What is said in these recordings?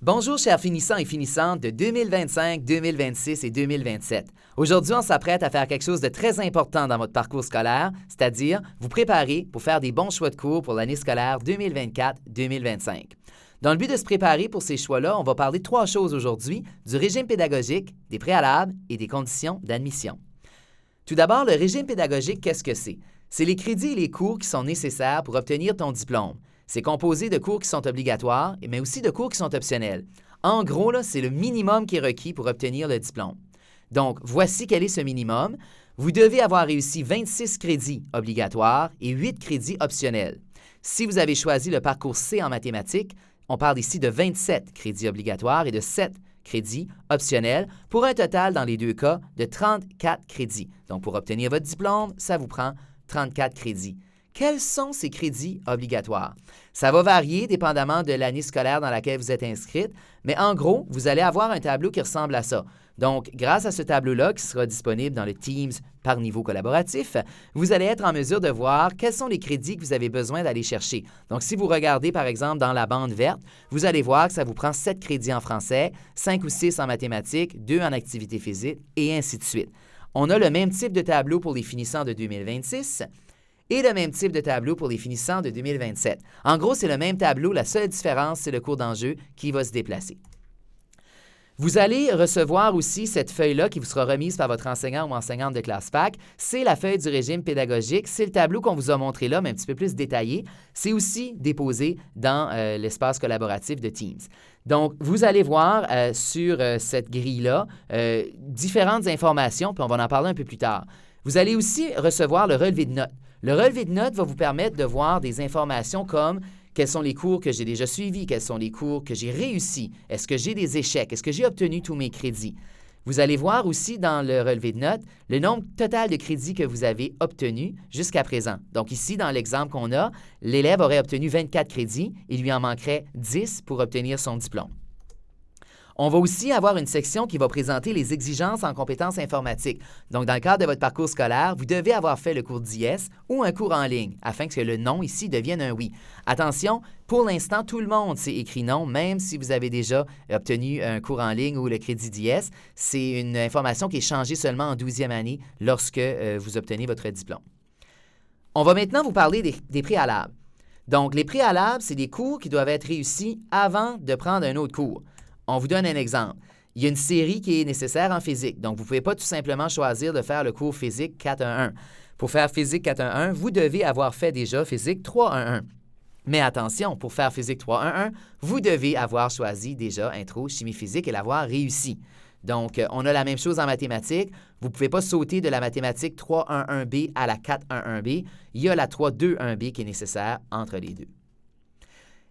Bonjour chers finissants et finissantes de 2025, 2026 et 2027. Aujourd'hui, on s'apprête à faire quelque chose de très important dans votre parcours scolaire, c'est-à-dire vous préparer pour faire des bons choix de cours pour l'année scolaire 2024-2025. Dans le but de se préparer pour ces choix-là, on va parler de trois choses aujourd'hui, du régime pédagogique, des préalables et des conditions d'admission. Tout d'abord, le régime pédagogique, qu'est-ce que c'est? C'est les crédits et les cours qui sont nécessaires pour obtenir ton diplôme. C'est composé de cours qui sont obligatoires, mais aussi de cours qui sont optionnels. En gros, c'est le minimum qui est requis pour obtenir le diplôme. Donc, voici quel est ce minimum. Vous devez avoir réussi 26 crédits obligatoires et 8 crédits optionnels. Si vous avez choisi le parcours C en mathématiques, on parle ici de 27 crédits obligatoires et de 7 crédits optionnels pour un total, dans les deux cas, de 34 crédits. Donc, pour obtenir votre diplôme, ça vous prend 34 crédits. Quels sont ces crédits obligatoires? Ça va varier dépendamment de l'année scolaire dans laquelle vous êtes inscrite, mais en gros, vous allez avoir un tableau qui ressemble à ça. Donc, grâce à ce tableau-là qui sera disponible dans le Teams par niveau collaboratif, vous allez être en mesure de voir quels sont les crédits que vous avez besoin d'aller chercher. Donc, si vous regardez, par exemple, dans la bande verte, vous allez voir que ça vous prend 7 crédits en français, 5 ou 6 en mathématiques, 2 en activité physique, et ainsi de suite. On a le même type de tableau pour les finissants de 2026 et le même type de tableau pour les finissants de 2027. En gros, c'est le même tableau, la seule différence, c'est le cours d'enjeu qui va se déplacer. Vous allez recevoir aussi cette feuille-là qui vous sera remise par votre enseignant ou enseignante de classe PAC. C'est la feuille du régime pédagogique. C'est le tableau qu'on vous a montré là, mais un petit peu plus détaillé. C'est aussi déposé dans l'espace collaboratif de Teams. Donc, vous allez voir sur cette grille-là différentes informations, puis on va en parler un peu plus tard. Vous allez aussi recevoir le relevé de notes. Le relevé de notes va vous permettre de voir des informations comme quels sont les cours que j'ai déjà suivis, quels sont les cours que j'ai réussi, est-ce que j'ai des échecs, est-ce que j'ai obtenu tous mes crédits. Vous allez voir aussi dans le relevé de notes le nombre total de crédits que vous avez obtenus jusqu'à présent. Donc ici, dans l'exemple qu'on a, l'élève aurait obtenu 24 crédits, il lui en manquerait 10 pour obtenir son diplôme. On va aussi avoir une section qui va présenter les exigences en compétences informatiques. Donc, dans le cadre de votre parcours scolaire, vous devez avoir fait le cours d'IS ou un cours en ligne afin que le non ici devienne un oui. Attention, pour l'instant, tout le monde s'est écrit non, même si vous avez déjà obtenu un cours en ligne ou le crédit d'IS. C'est une information qui est changée seulement en 12e année lorsque vous obtenez votre diplôme. On va maintenant vous parler des préalables. Donc, les préalables, c'est des cours qui doivent être réussis avant de prendre un autre cours. On vous donne un exemple. Il y a une série qui est nécessaire en physique, donc vous ne pouvez pas tout simplement choisir de faire le cours physique 4.1.1. Pour faire physique 4.1.1, vous devez avoir fait déjà physique 3.1.1. Mais attention, pour faire physique 3.1.1, vous devez avoir choisi déjà intro, chimie physique et l'avoir réussi. Donc, on a la même chose en mathématiques. Vous ne pouvez pas sauter de la mathématique 3.1.1b à la 4.1.1b. Il y a la 3.2.1b qui est nécessaire entre les deux.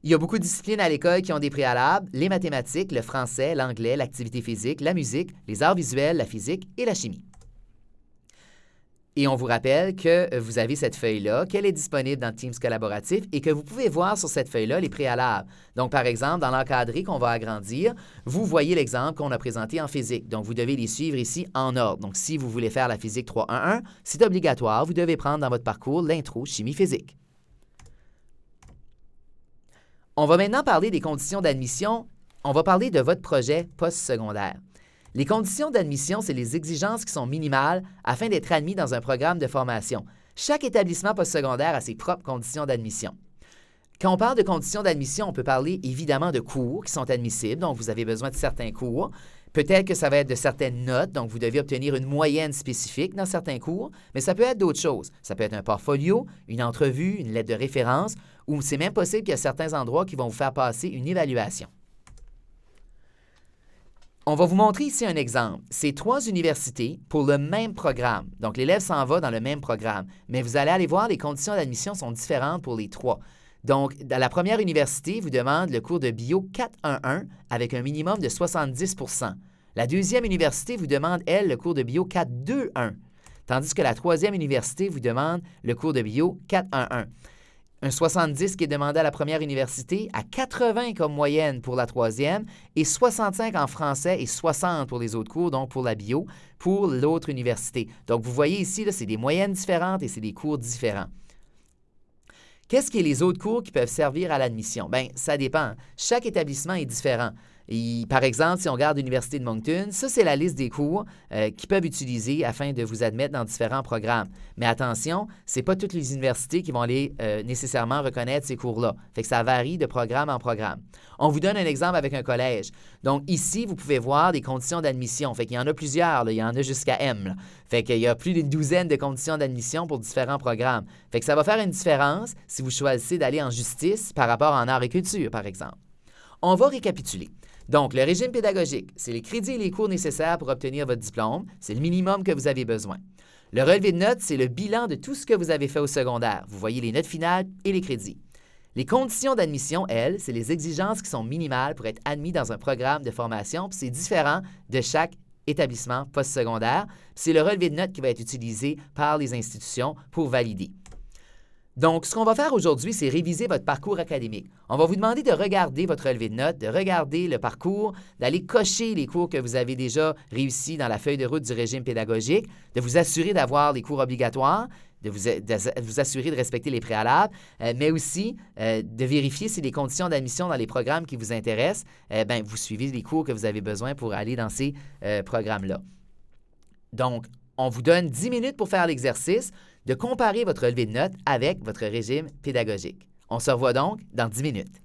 Il y a beaucoup de disciplines à l'école qui ont des préalables, les mathématiques, le français, l'anglais, l'activité physique, la musique, les arts visuels, la physique et la chimie. Et on vous rappelle que vous avez cette feuille-là, qu'elle est disponible dans Teams collaboratif et que vous pouvez voir sur cette feuille-là les préalables. Donc, par exemple, dans l'encadré qu'on va agrandir, vous voyez l'exemple qu'on a présenté en physique. Donc, vous devez les suivre ici en ordre. Donc, si vous voulez faire la physique 3.1.1, c'est obligatoire. Vous devez prendre dans votre parcours l'intro chimie physique. On va maintenant parler des conditions d'admission. On va parler de votre projet postsecondaire. Les conditions d'admission, c'est les exigences qui sont minimales afin d'être admis dans un programme de formation. Chaque établissement postsecondaire a ses propres conditions d'admission. Quand on parle de conditions d'admission, on peut parler évidemment de cours qui sont admissibles, donc vous avez besoin de certains cours. Peut-être que ça va être de certaines notes, donc vous devez obtenir une moyenne spécifique dans certains cours, mais ça peut être d'autres choses. Ça peut être un portfolio, une entrevue, une lettre de référence, ou c'est même possible qu'il y a certains endroits qui vont vous faire passer une évaluation. On va vous montrer ici un exemple. C'est 3 universités pour le même programme. Donc, l'élève s'en va dans le même programme, mais vous allez aller voir, les conditions d'admission sont différentes pour les 3. Donc, dans la première université vous demande le cours de bio 4.1.1 avec un minimum de 70 %. La deuxième université vous demande, elle, le cours de bio 4.2.1, tandis que la troisième université vous demande le cours de bio 4.1.1. Un 70 qui est demandé à la première université, à 80 comme moyenne pour la troisième, et 65 en français et 60 pour les autres cours, donc pour la bio, pour l'autre université. Donc, vous voyez ici, c'est des moyennes différentes et c'est des cours différents. Qu'est-ce qui est les autres cours qui peuvent servir à l'admission? Bien, ça dépend. Chaque établissement est différent. Par exemple, si on regarde l'Université de Moncton, ça, c'est la liste des cours qu'ils peuvent utiliser afin de vous admettre dans différents programmes. Mais attention, ce n'est pas toutes les universités qui vont aller nécessairement reconnaître ces cours-là. Fait que ça varie de programme en programme. On vous donne un exemple avec un collège. Donc, ici, vous pouvez voir des conditions d'admission. Fait qu'il y en a plusieurs, là. Il y en a jusqu'à M. Là. Fait qu'il y a plus d'une douzaine de conditions d'admission pour différents programmes. Fait que ça va faire une différence si vous choisissez d'aller en justice par rapport en art et culture, par exemple. On va récapituler. Donc, le régime pédagogique, c'est les crédits et les cours nécessaires pour obtenir votre diplôme. C'est le minimum que vous avez besoin. Le relevé de notes, c'est le bilan de tout ce que vous avez fait au secondaire. Vous voyez les notes finales et les crédits. Les conditions d'admission, elles, c'est les exigences qui sont minimales pour être admis dans un programme de formation, puis c'est différent de chaque établissement postsecondaire. C'est le relevé de notes qui va être utilisé par les institutions pour valider. Donc, ce qu'on va faire aujourd'hui, c'est réviser votre parcours académique. On va vous demander de regarder votre relevé de notes, de regarder le parcours, d'aller cocher les cours que vous avez déjà réussis dans la feuille de route du régime pédagogique, de vous assurer d'avoir les cours obligatoires, de vous assurer de respecter les préalables, mais aussi de vérifier si les conditions d'admission dans les programmes qui vous intéressent, vous suivez les cours que vous avez besoin pour aller dans ces programmes-là. Donc, on vous donne 10 minutes pour faire l'exercice de comparer votre relevé de notes avec votre régime pédagogique. On se revoit donc dans 10 minutes.